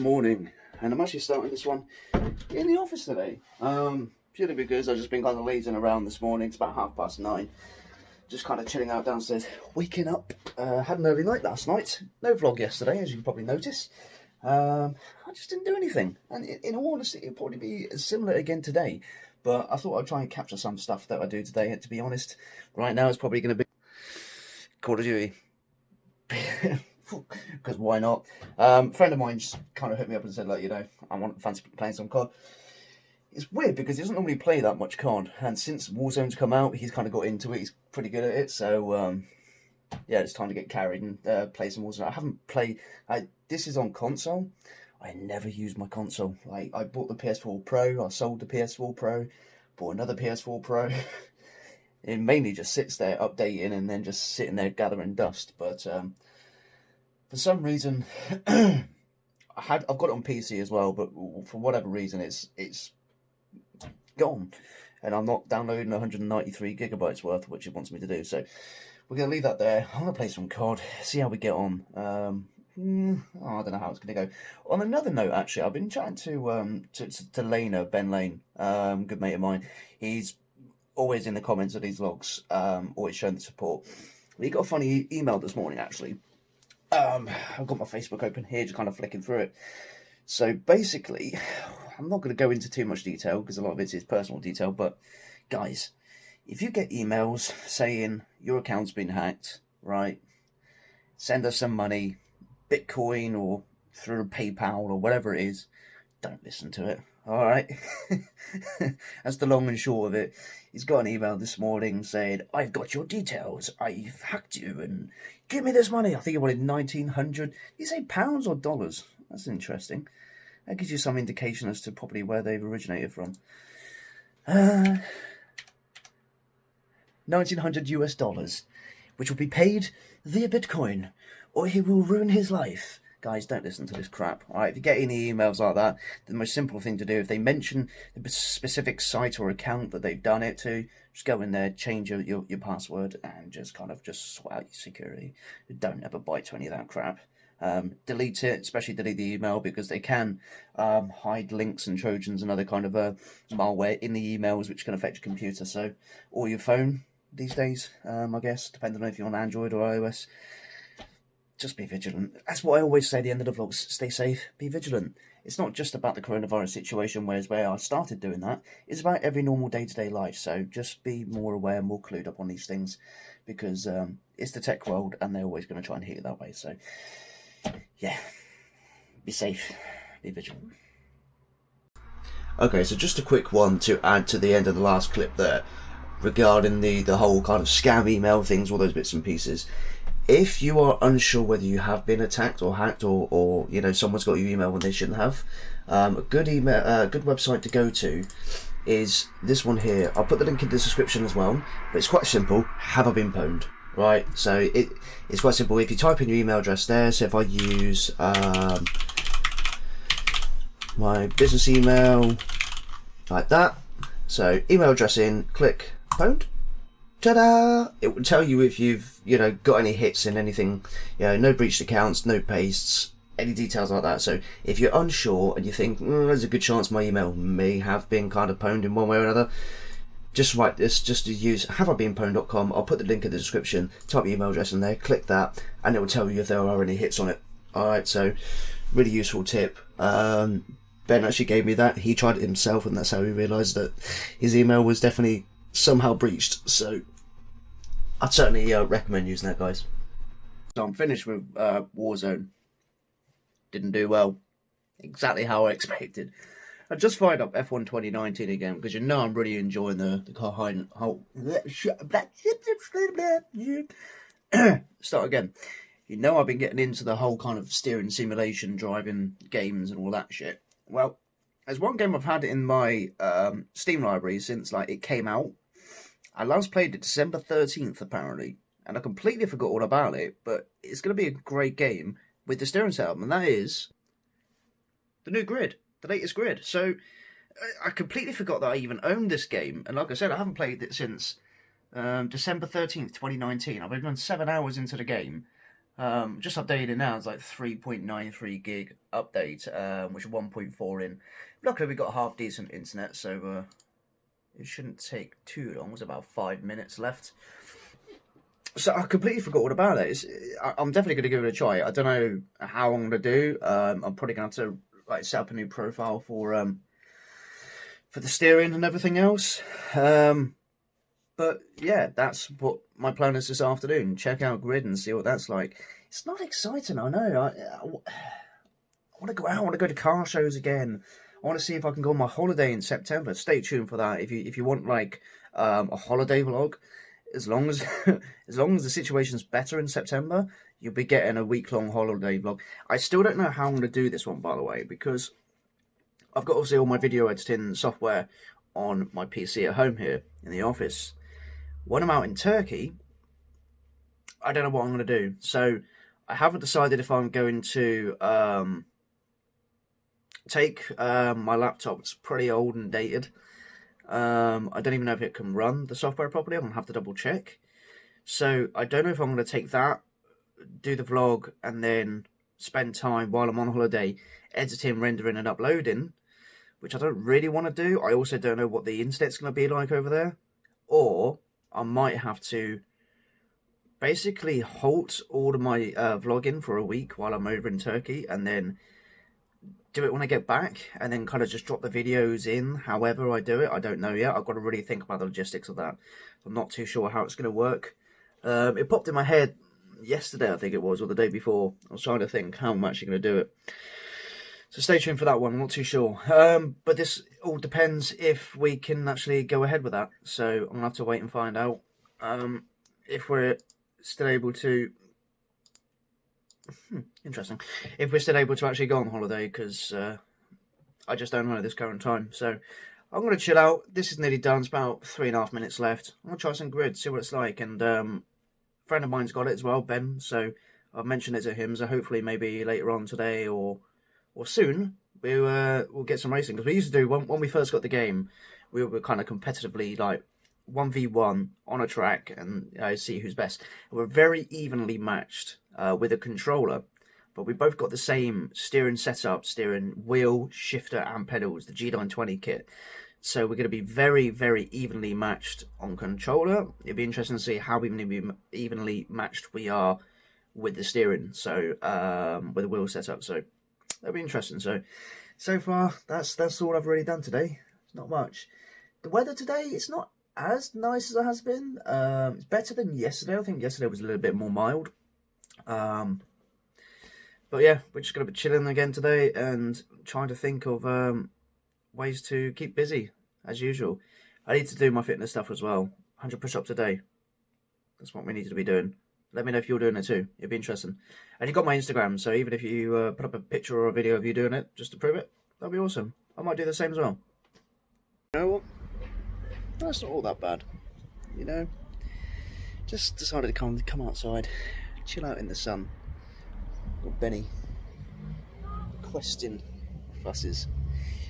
morning, and I'm actually starting this one in the office today. Purely because I've just been kind of lazing around this morning. It's about 9:30. Just kind of chilling out downstairs, waking up. Had an early night last night. No vlog yesterday, as you can probably notice. I just didn't do anything, and in all honesty, it'll probably be similar again today. But I thought I'd try and capture some stuff that I do today. And to be honest, right now it's probably going to be Call of Duty. Because why not? A friend of mine just kind of hit me up and said, like, I want fancy playing some COD. It's weird because he doesn't normally play that much COD, and since Warzone's come out, he's kind of got into it. He's pretty good at it, so yeah, it's time to get carried and play some Warzone. I haven't played. This is on console. I never used my console. I bought the PS4 Pro. I sold the PS4 Pro. Bought another PS4 Pro. It mainly just sits there updating and then just sitting there gathering dust, but for some reason, I've got it on PC as well, but for whatever reason, it's gone, and I'm not downloading 193 gigabytes worth, which it wants me to do. So we're gonna leave that there. I'm gonna play some COD, see how we get on. I don't know how it's gonna go. On another note, actually, I've been chatting to Lena, Ben Lane, good mate of mine. He's always in the comments of these vlogs, always showing the support. He got a funny email this morning, actually. I've got my Facebook open here, just kind of flicking through it. So basically, I'm not going to go into too much detail because a lot of it is personal detail, but guys, if you get emails saying your account's been hacked, right, send us some money, Bitcoin or through PayPal or whatever it is, don't listen to it. All right, that's the long and short of it. He's got an email this morning saying, "I've got your details. I've hacked you, and give me this money." I think he wanted 1,900. Did he say pounds or dollars? That's interesting. That gives you some indication as to probably where they've originated from. 1,900 US dollars, which will be paid via Bitcoin, or he will ruin his life. Guys, don't listen to this crap. All right, if you get any emails like that, the most simple thing to do, if they mention the specific site or account that they've done it to, just go in there, change your password, and just sort out your security. Don't ever bite to any of that crap. Delete it, especially delete the email, because they can hide links and trojans and other kind of malware in the emails, which can affect your computer. So, or your phone these days, I guess, depending on if you're on Android or iOS. Just be vigilant. That's what I always say at the end of the vlogs. Stay safe, be vigilant. It's not just about the coronavirus situation, whereas where I started doing that. It's about every normal day-to-day life. So just be more aware, more clued up on these things, because it's the tech world and they're always going to try and hit it that way. So yeah, be safe, be vigilant. Okay, so just a quick one to add to the end of the last clip there, regarding the whole kind of scam email things, all those bits and pieces. If you are unsure whether you have been attacked or hacked, or someone's got your email when they shouldn't have, a good website to go to is this one here. I'll put the link in the description as well, but it's quite simple. Have I been pwned? Right, so it's quite simple. If you type in your email address there, so if I use my business email like that, so email address in, click pwned. Ta-da! It will tell you if you've got any hits in anything, no breached accounts, no pastes, any details like that. So if you're unsure and you think there's a good chance my email may have been kind of pwned in one way or another, just write this, just to use haveibeenpwned.com. I'll put the link in the description. Type your email address in there, click that, and it will tell you if there are any hits on it. Alright, so really useful tip. Ben actually gave me that. He tried it himself, and that's how he realised that his email was definitely somehow breached. So I'd certainly recommend using that, guys. So I'm finished with Warzone. Didn't do well. Exactly how I expected. I just fired up F1 2019 again, because I'm really enjoying the car whole... Start again. I've been getting into the whole kind of steering simulation, driving games and all that shit. Well, there's one game I've had in my Steam library since it came out. I last played it December 13th, apparently, and I completely forgot all about it, but it's going to be a great game with the steering setup, and that is the new Grid, the latest Grid. So I completely forgot that I even owned this game, and like I said, I haven't played it since December 13th, 2019. I've been 7 hours into the game, Just updated it now. It's like 3.93 gig update, which is 1.4 in. Luckily, we got half decent internet, so it shouldn't take too long. There's about 5 minutes left. So I completely forgot all about it. I'm definitely going to give it a try. I don't know how I'm going to do. I'm probably going to have to like set up a new profile for the steering and everything else. But yeah, that's what my plan is this afternoon. Check out Grid and see what that's like. It's not exciting, I know. I want to go out. I want to go to car shows again. I want to see if I can go on my holiday in September. Stay tuned for that. If you want like a holiday vlog, as long as as long as the situation's better in September, you'll be getting a week-long holiday vlog. I still don't know how I'm going to do this one, by the way, because I've got obviously all my video editing software on my PC at home here in the office. When I'm out in Turkey, I don't know what I'm going to do. So I haven't decided if I'm going to take my laptop. It's pretty old and dated. I don't even know if it can run the software properly. I'm going to have to double check. So I don't know if I'm going to take that, do the vlog, and then spend time while I'm on holiday editing, rendering, and uploading, which I don't really want to do. I also don't know what the internet's going to be like over there. Or I might have to basically halt all of my vlogging for a week while I'm over in Turkey, and then do it when I get back, and then kind of just drop the videos in however I do it. I don't know yet. I've got to really think about the logistics of that. I'm not too sure how it's going to work. It popped in my head yesterday, I think it was, or the day before. I was trying to think how I'm actually going to do it. So stay tuned for that one. I'm not too sure. But this all depends if we can actually go ahead with that. So I'm going to have to wait and find out if we're still able to... interesting. If we're still able to actually go on holiday, because I just don't know at this current time. So I'm going to chill out. This is nearly done. It's about 3.5 minutes left. I'm going to try some Grid, see what it's like. And a friend of mine's got it as well, Ben. So I've mentioned it to him. So hopefully maybe later on today or soon we'll get some racing. Because we used to do, when we first got the game, we were kind of competitively like 1v1 on a track and see who's best. We're very evenly matched with a controller, but we both got the same steering setup, steering wheel, shifter and pedals, the G920 kit. So we're going to be very, very evenly matched on controller. It'll be interesting to see how evenly matched we are with the steering, so with the wheel setup. So that'll be interesting. So far, that's all I've really done today. It's not much. The weather today, it's not as nice as it has been. It's better than yesterday. I think yesterday was a little bit more mild. But yeah, we're just going to be chilling again today and trying to think of ways to keep busy, as usual. I need to do my fitness stuff as well. 100 push-ups a day. That's what we need to be doing. Let me know if you're doing it too. It'd be interesting. And you've got my Instagram, so even if you put up a picture or a video of you doing it, just to prove it, that'd be awesome. I might do the same as well. You know what? That's not all that bad. You know? Just decided to come outside, chill out in the sun. Got Benny questing fusses.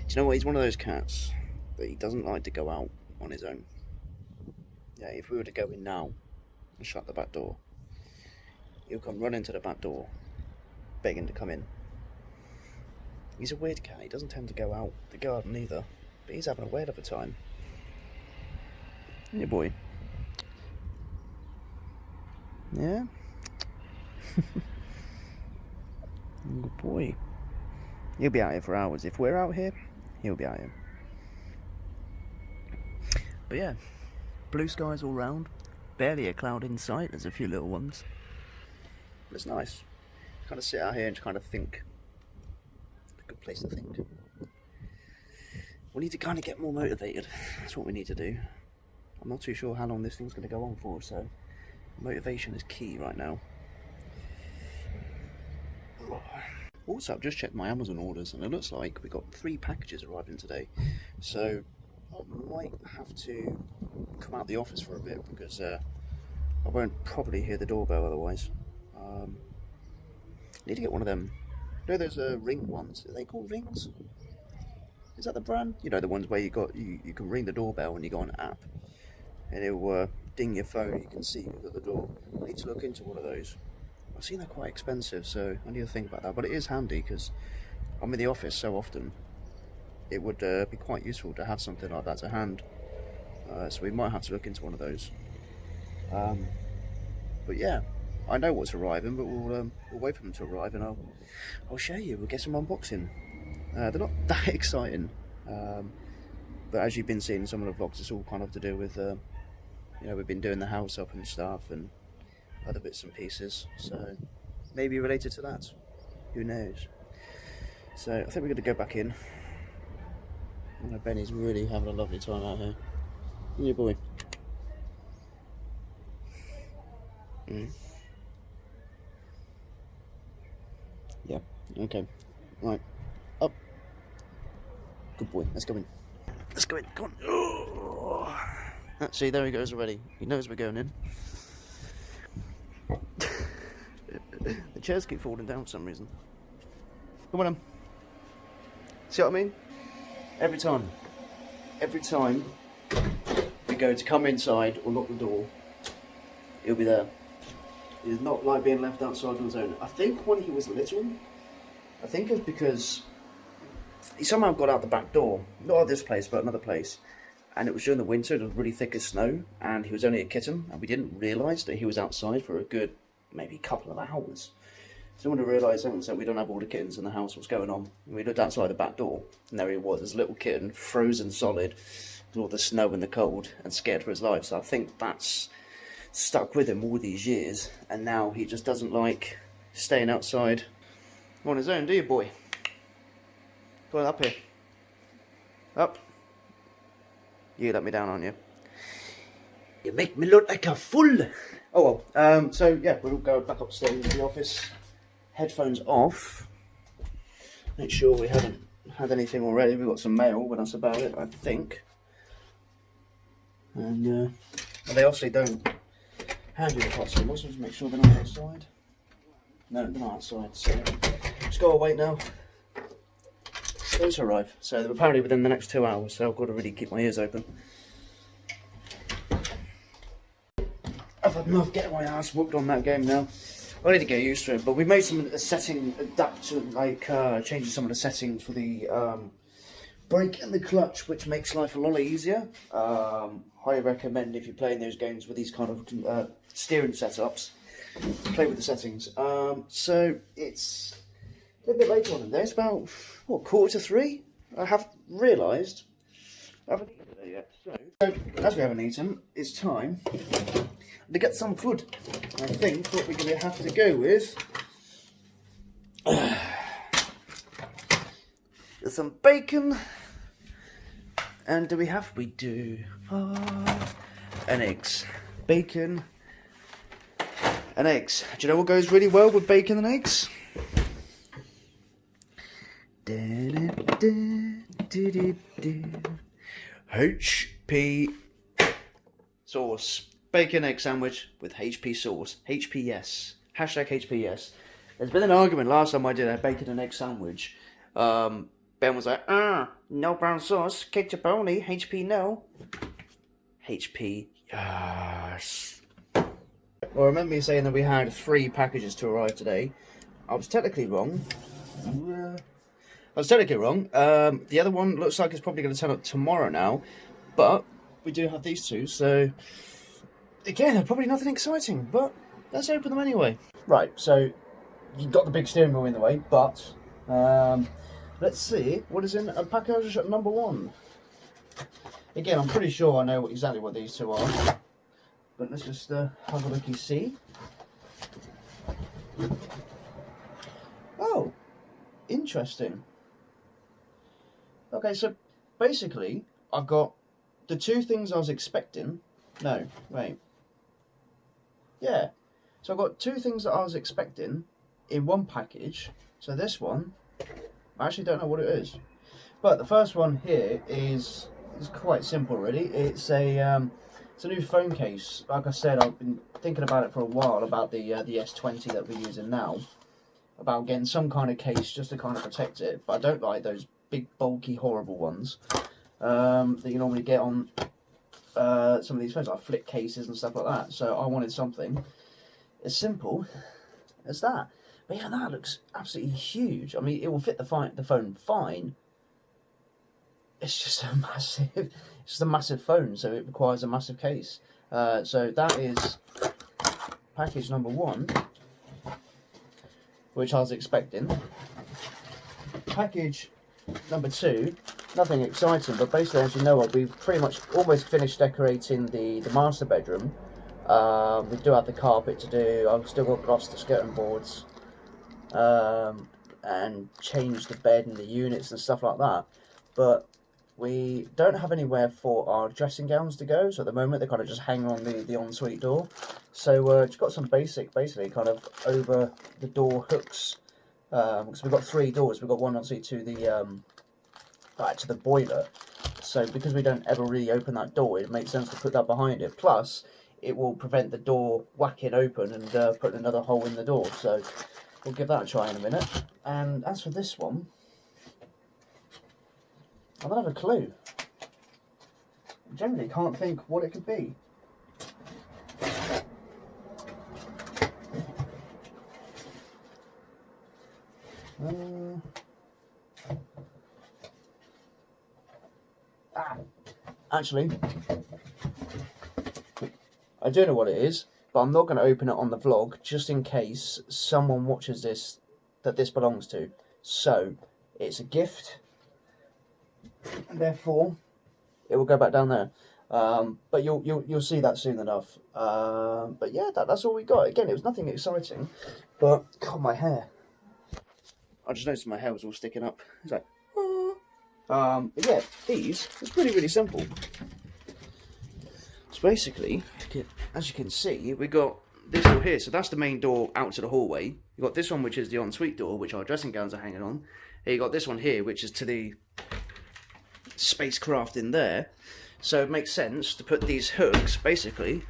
Do you know what? He's one of those cats that he doesn't like to go out on his own. Yeah, if we were to go in now and shut the back door, he'll come running to the back door, begging to come in. He's a weird cat. He doesn't tend to go out the garden either, but he's having a whale of a time. Yeah, boy. Yeah? Good boy. He'll be out here for hours. If we're out here, he'll be out here. But yeah, blue skies all round. Barely a cloud in sight. There's a few little ones. But it's nice. Kind of sit out here and just kind of think. A good place to think. We need to kind of get more motivated. That's what we need to do. I'm not too sure how long this thing's going to go on for, so motivation is key right now. Also, I've just checked my Amazon orders and it looks like we got 3 packages arriving today. So I might have to come out the office for a bit because I won't probably hear the doorbell otherwise. Need to get one of them. You know those ring ones? Are they called rings? Is that the brand? You know, the ones where you can ring the doorbell when you go on an app and it will ding your phone. You can see who's at the door. I need to look into one of those. I've seen they're quite expensive, so I need to think about that. But it is handy because I'm in the office so often. It would be quite useful to have something like that to hand. So we might have to look into one of those. But yeah, I know what's arriving, but we'll wait for them to arrive, and I'll show you. We'll get some unboxing. They're not that exciting, but as you've been seeing in some of the vlogs, it's all kind of to do with you know, we've been doing the house up and stuff, and other bits and pieces. So maybe related to that. Who knows? So I think we're going to go back in. I know Benny's really having a lovely time out here. Isn't your boy? Yeah, okay. Right. Up. Good boy. Let's go in. Let's go in. Come on. Oh. See, there he goes already. He knows we're going in. The chairs keep falling down for some reason. Come on, see what I mean? Every time we go to come inside or lock the door, he'll be there. He's not like being left outside on his own. I think when he was little, I think it was because he somehow got out the back door, not at this place, but another place, and it was during the winter. It was really thick as snow, and he was only a kitten, and we didn't realise that he was outside for a good maybe couple of hours. So when we realised that we don't have all the kittens in the house, what's going on? And we looked outside the back door, and there he was, this little kitten, frozen solid, with all the snow and the cold, and scared for his life. So I think that's stuck with him all these years, and now he just doesn't like staying outside on his own, do you, boy? Come on, up here. Up. You let me down, aren't you? You make me look like a fool. Oh well, so yeah, we'll go back upstairs into the office. Headphones off. Make sure we haven't had anything already. We've got some mail, but that's about it, I think. And they obviously don't hand you the parcels, so just make sure they're not outside. No, they're not outside, so just gotta wait now. Those arrive, so they're apparently within the next 2 hours, so I've got to really keep my ears open. I've had enough getting my ass whooped on that game now. I need to get used to it, but we made some setting changing some of the settings for the brake and the clutch, which makes life a lot easier. Highly recommend if you're playing those games with these kind of steering setups, play with the settings. So it's a little bit later on in the day. It's about, what, 2:45? I have realised I haven't eaten today yet. So as we haven't eaten, it's time to get some food. I think what we're going to have to go with is some bacon, and we do and eggs. Bacon and eggs. Do you know what goes really well with bacon and eggs? HP sauce. Bacon egg sandwich with HP sauce. HPS. Hashtag HPS. There's been an argument last time I did a bacon and egg sandwich. Ben was like, no brown sauce, ketchup only, HP no. HP, yes. Well, I remember you saying that we had 3 packages to arrive today. I was technically wrong. The other one looks like it's probably going to turn up tomorrow now. But we do have these 2, so again, they're probably nothing exciting, but let's open them anyway. Right, so you've got the big steering wheel in the way, but let's see what is in package number 1. Again, I'm pretty sure I know exactly what these 2 are, but let's just have a look and see. Oh, interesting. Okay, so basically, I've got the 2 things I was expecting. No, wait. Yeah, so I've got 2 things that I was expecting in one package. So this one, I actually don't know what it is. But the first one here is quite simple, really. It's a new phone case. Like I said, I've been thinking about it for a while, about the S20 that we're using now. About getting some kind of case just to kind of protect it. But I don't like those big, bulky, horrible ones that you normally get on some of these phones, like flip cases and stuff like that. So I wanted something as simple as that. But even that looks absolutely huge. I mean, it will fit the phone fine. It's just a massive, it's just a massive phone, so it requires a massive case. So that is package number 1, which I was expecting. Package number 2, nothing exciting, but basically, as you know, we've pretty much almost finished decorating the master bedroom. We do have the carpet to do. I've still got gloss the skirting boards, and change the bed and the units and stuff like that. But we don't have anywhere for our dressing gowns to go, so at the moment they kind of just hang on the ensuite door. So just got some basically kind of over the door hooks. Because we've got 3 doors. We've got one obviously to the boiler. So because we don't ever really open that door, it makes sense to put that behind it. Plus, it will prevent the door whacking open and putting another hole in the door. So we'll give that a try in a minute. And as for this one, I don't have a clue. I generally can't think what it could be. Actually, I do know what it is, but I'm not going to open it on the vlog just in case someone watches this that this belongs to. So it's a gift, and therefore it will go back down there. But you'll see that soon enough. But yeah, that's all we got. Again, it was nothing exciting, but God, my hair. I just noticed my hair was all sticking up. It's like, but yeah, these, it's really simple. So basically, as you can see, we got this door here. So that's the main door out to the hallway. You got this one, which is the ensuite door, which our dressing gowns are hanging on. And you got this one here, which is to the spacecraft in there. So it makes sense to put these hooks, basically,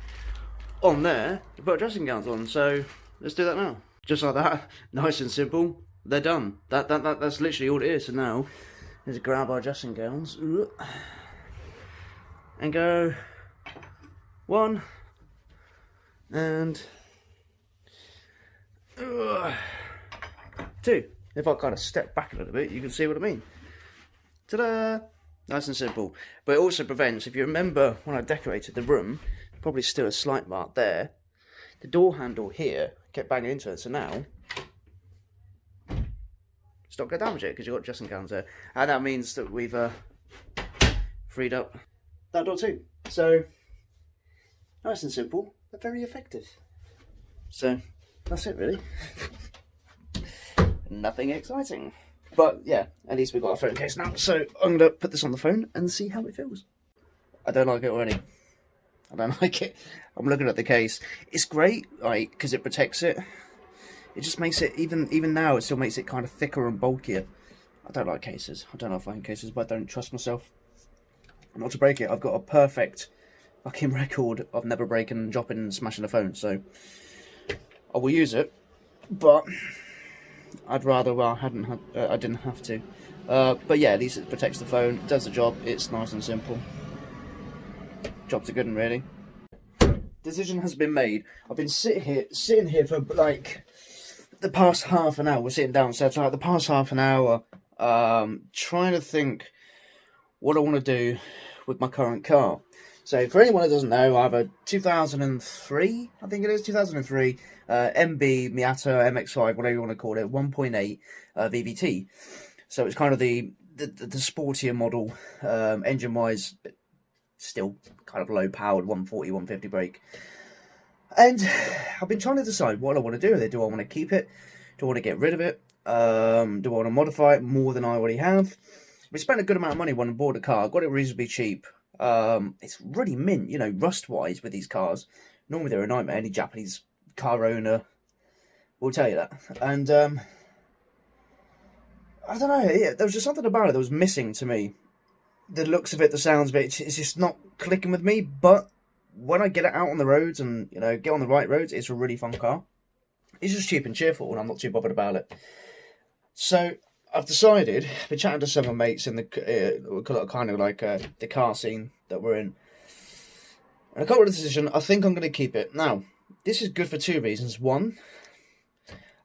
on there to put dressing gowns on. So let's do that now. Just like that, nice and simple. They're done. That's literally all it is. So now, let's grab our dressing gowns and go 1 and 2. If I kind of step back a little bit, you can see what I mean. Ta-da! Nice and simple. But it also prevents, if you remember when I decorated the room, probably still a slight mark there. The door handle here kept banging into it, so now it's not going to damage it because you've got dressing gowns there. And that means that we've freed up that door too. So, nice and simple, but very effective. So, that's it really. Nothing exciting. But yeah, at least we've got a phone case now. So, I'm going to put this on the phone and see how it feels. I don't like it already. I don't like it. I'm looking at the case. It's great, like, because it protects it. It just makes it, even now, it still makes it kind of thicker and bulkier. I don't like cases. I don't like phone cases, but I don't trust myself not to break it. I've got a perfect fucking record of never breaking, dropping, and smashing a phone. So I will use it, but I'd rather I didn't have to. But yeah, at least it protects the phone. It does the job. It's nice and simple. Job's a good one, really. Decision has been made. I've been sitting here for like the past half an hour. We're sitting downstairs for like the past half an hour, trying to think what I want to do with my current car. So for anyone that doesn't know, I have a 2003, I think it is 2003 MB Miata MX-5, whatever you want to call it, 1.8 VVT. So it's kind of the sportier model, engine-wise. Still kind of low powered, 140, 150 brake. And I've been trying to decide what I want to do with it. Do I want to keep it? Do I want to get rid of it? Do I want to modify it more than I already have? We spent a good amount of money when I bought a car. Got it reasonably cheap. It's really mint, you know, rust-wise with these cars. Normally they're a nightmare. Any Japanese car owner will tell you that. And I don't know. There was just something about it that was missing to me. The looks of it, the sounds of it, it's just not clicking with me. But when I get it out on the roads and, you know, get on the right roads, it's a really fun car. It's just cheap and cheerful, and I'm not too bothered about it. So I've decided, been chatting to some of my mates in the kind of like the car scene that we're in, and I come to the decision. I think I'm going to keep it. Now, this is good for 2 reasons. One,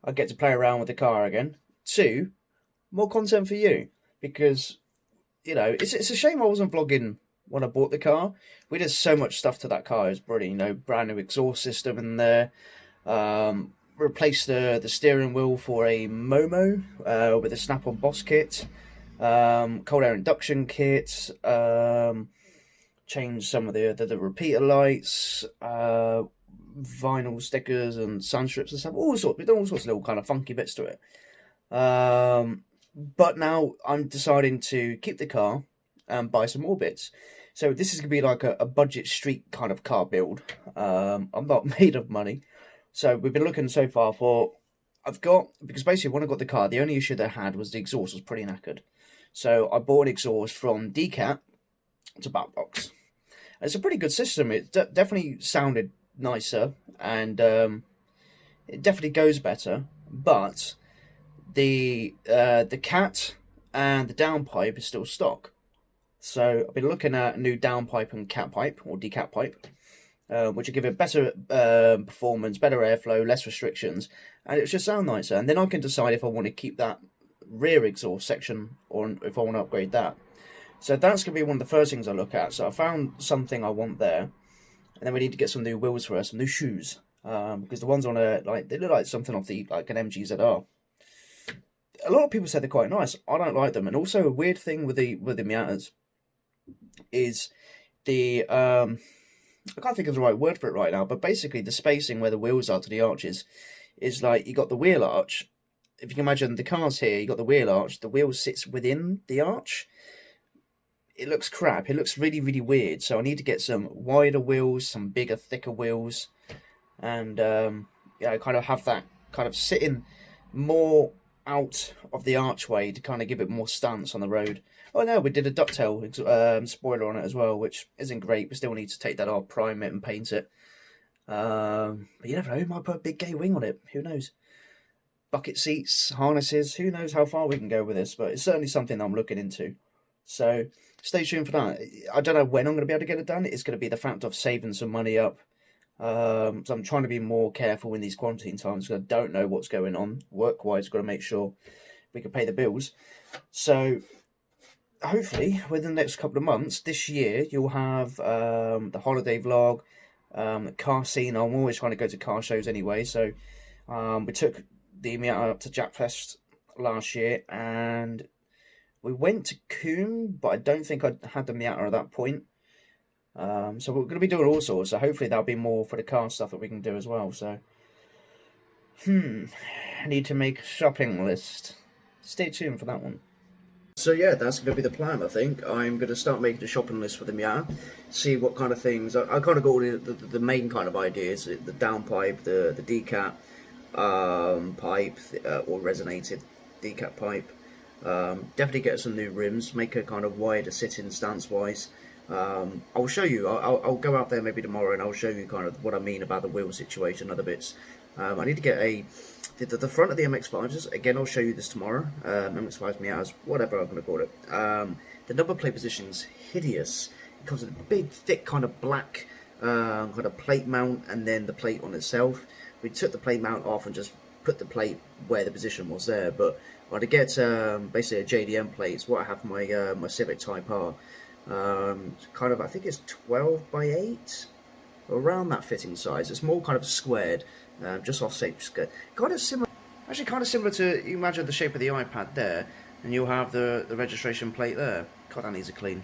I get to play around with the car again. 2, more content for you, because you know it's a shame I wasn't vlogging when I bought the car. We did so much stuff to that car. It was brilliant. You know, brand new exhaust system in there. Replaced the steering wheel for a Momo with a snap-on Boss kit. Cold air induction kit. Changed some of the repeater lights. Vinyl stickers and sun strips and stuff. We've done all sorts of little kind of funky bits to it. But now I'm deciding to keep the car and buy some more bits. So this is going to be like a budget street kind of car build. I'm not made of money. So we've been looking so far for... because basically when I got the car, the only issue they had was the exhaust was pretty knackered. So I bought an exhaust from Decat to Backbox. It's a pretty good system. It definitely sounded nicer, and it definitely goes better, but the cat and the downpipe is still stock. So I've been looking at a new downpipe and cat pipe, or decat pipe, which will give it better performance, better airflow, less restrictions, and it should sound nicer. And then I can decide if I want to keep that rear exhaust section or if I want to upgrade that. So that's going to be one of the first things I look at. So I found something I want there, and then we need to get some new wheels for us, some new shoes, because the ones on they look like something off the an MGZR. A lot of people say they're quite nice. I don't like them, and also a weird thing with the Miatas is the I can't think of the right word for it right now, but basically the spacing where the wheels are to the arches is like you got the wheel arch. If you can imagine the car's here, you got the wheel arch. The wheel sits within the arch. It looks crap. It looks really, really weird. So I need to get some wider wheels, some bigger, thicker wheels, and yeah, kind of have that kind of sitting more out of the archway to kind of give it more stance on the road. Oh no, we did a ducktail spoiler on it as well, which isn't great. We still need to take that off, prime it, and paint it. But you never know. Might put a big gay wing on it. Who knows? Bucket seats, harnesses. Who knows how far we can go with this? But it's certainly something I'm looking into. So stay tuned for that. I don't know when I'm going to be able to get it done. It's going to be the fact of saving some money up. So I'm trying to be more careful in these quarantine times because I don't know what's going on. Work-wise, got to make sure we can pay the bills. So hopefully within the next couple of months, this year, you'll have the holiday vlog, car scene. I'm always trying to go to car shows anyway. So we took the Miata up to Japfest last year, and we went to Coombe, but I don't think I had the Miata at that point. So we're going to be doing all sorts, so hopefully there'll be more for the car stuff that we can do as well. So, I need to make a shopping list. Stay tuned for that one. So yeah, that's going to be the plan, I think. I'm going to start making a shopping list for the Miata, see what kind of things... I kind of got all the main kind of ideas, the downpipe, the decat pipe, or resonated decat pipe. Definitely get some new rims, make a kind of wider sitting stance wise. I'll show you, I'll go out there maybe tomorrow and I'll show you kind of what I mean about the wheel situation, other bits. I need to get the front of the MX-5s, again I'll show you this tomorrow, MX-5s, Miatas, whatever I'm going to call it. The number plate position's hideous. It comes with a big, thick kind of black kind of plate mount and then the plate on itself. We took the plate mount off and just put the plate where the position was there, but to get basically a JDM plate, it's what I have for my my Civic Type R. Kind of, I think it's 12 by 8, around that fitting size. It's more kind of squared, just off shape skirt. Kind of similar, actually kind of similar to, you imagine the shape of the iPad there, and you'll have the registration plate there. God, that needs a clean.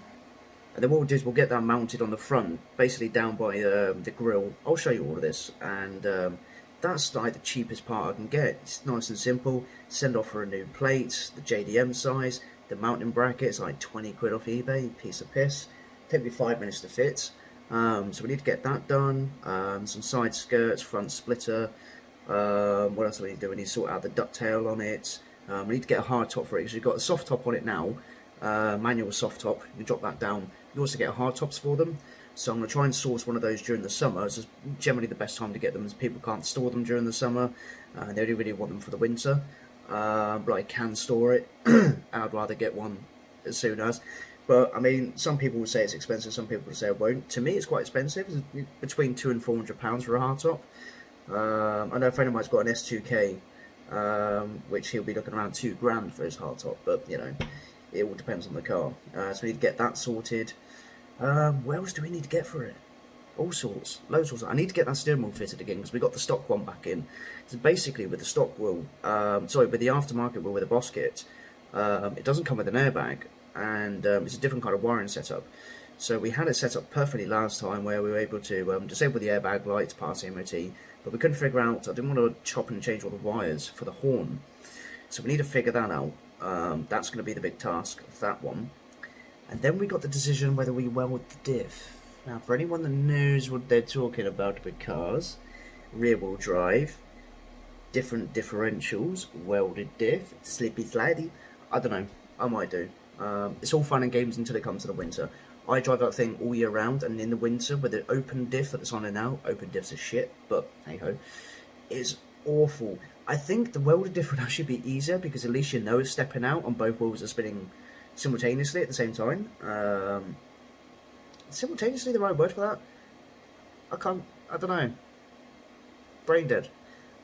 And then what we'll do is we'll get that mounted on the front, basically down by the grille. I'll show you all of this, and that's like the cheapest part I can get. It's nice and simple. Send off for a new plate, the JDM size, the mounting brackets, like 20 quid off eBay, piece of piss. Take me 5 minutes to fit. So we need to get that done. Some side skirts, front splitter. What else do we need to do? We need to sort out the ducktail on it. We need to get a hard top for it, because you've got a soft top on it now. Manual soft top, you can drop that down. You also get hard tops for them. So I'm going to try and source one of those during the summer. It's generally the best time to get them, as people can't store them during the summer. They only really want them for the winter. But I can store it, and I'd rather get one as soon as. But I mean, some people will say it's expensive, some people will say it won't. To me, it's quite expensive. It's between £200 and £400 for a hard top. I know a friend of mine's got an S2K which he'll be looking around £2,000 for his hardtop, but you know, it all depends on the car. So we need to get that sorted. What else do we need to get for it? All sorts, loads of sorts. I need to get that steering wheel fitted again because we got the stock one back in. So basically, with the stock wheel, with the aftermarket wheel with the Boss kit, it doesn't come with an airbag, and it's a different kind of wiring setup. So we had it set up perfectly last time, where we were able to disable the airbag lights, pass the MOT, but we couldn't figure out. I didn't want to chop and change all the wires for the horn, so we need to figure that out. That's going to be the big task of that one. And then we got the decision whether we weld the diff. Now, for anyone that knows what they're talking about with cars, rear-wheel drive, different differentials, welded diff, slippy slidey, I don't know, I might do. It's all fun and games until it comes to the winter. I drive that thing all year round, and in the winter, with the open diff that it's on it now, open diffs are shit, but hey-ho, it's awful. I think the welded diff would actually be easier, because at least you know it's stepping out, and both wheels are spinning simultaneously at the same time. Simultaneously the right word for that? I don't know. Brain dead.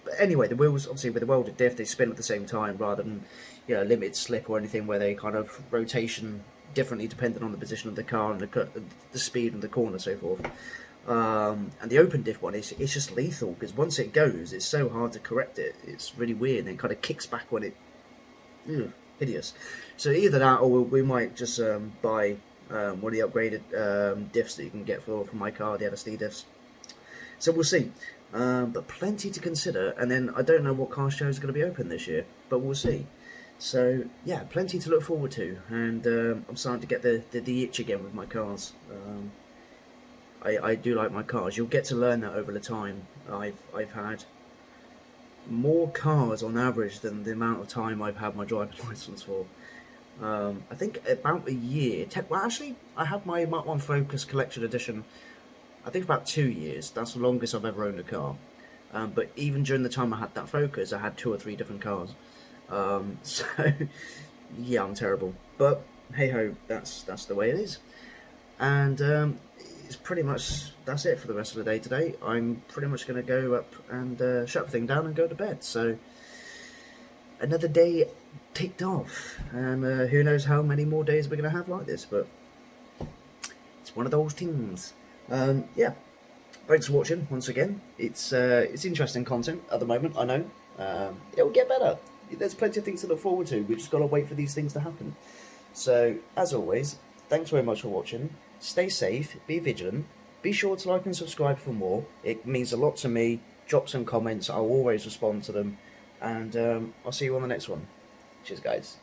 But anyway, the wheels, obviously with the welded diff, they spin at the same time rather than, you know, limited slip or anything where they kind of rotation differently depending on the position of the car and the speed and the corner and so forth. And the open diff one, it's just lethal, because once it goes, it's so hard to correct it. It's really weird, and it kind of kicks back when it... Ugh, hideous. So either that, or we might just buy one of the upgraded diffs that you can get for my car, the LSD diffs. So we'll see. But plenty to consider, and then I don't know what car shows are going to be open this year, but we'll see. So yeah, plenty to look forward to, and I'm starting to get the itch again with my cars. I do like my cars. You'll get to learn that over the time. I've had more cars on average than the amount of time I've had my driving license for. I think about a year. Well, actually, I had my Mark 1 Focus Collection Edition, I think about 2 years. That's the longest I've ever owned a car. But even during the time I had that Focus, I had 2 or 3 different cars. So, yeah, I'm terrible. But, hey-ho, that's the way it is. And it's pretty much, that's it for the rest of the day today. I'm pretty much going to go up and shut the thing down and go to bed. So, another day ticked off. And who knows how many more days we're going to have like this. But it's one of those things. Yeah, thanks for watching once again. It's interesting content at the moment, I know. It will get better. There's plenty of things to look forward to. We've just got to wait for these things to happen. So, as always, thanks very much for watching. Stay safe, be vigilant, be sure to like and subscribe for more. It means a lot to me. Drop some comments, I'll always respond to them. And I'll see you on the next one. Cheers, guys.